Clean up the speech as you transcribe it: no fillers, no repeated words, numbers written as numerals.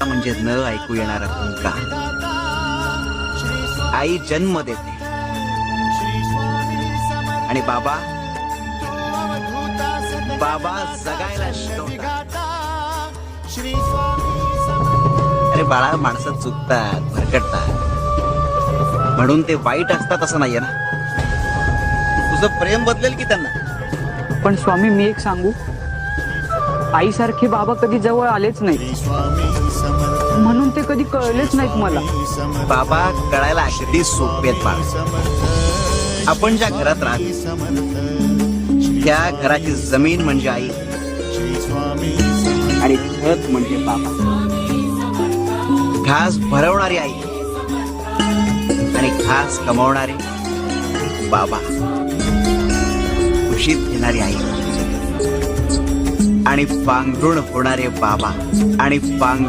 म्हणजे न ऐकू येणारा हुंकार. आई जन्म देते आणि बाबा बाबा जगायला शिकवतात. अरे बाळा, माणसं चुकतात, भरकटतात, म्हणून ते वाईट असतात असं नाहीये ना. तुझं प्रेम बदलेल की त्यांना. पण स्वामी, मी एक सांगू, आईसारखे बाबा कधी जवळ आलेच नाही, म्हणून ते कधी कळलेच नाहीत मला. बाबा कळायला अगदी सोपे आहेत बाळ. आपण ज्या घरात राहतो त्या घराची जमीन म्हणजे आई आणि खत म्हणजे बाबा. घास भरवणारी आई आणि घास कमावणारे बाबा. कुशीत घेणारी आई आणि पांघरुण होणारे बाबा आणि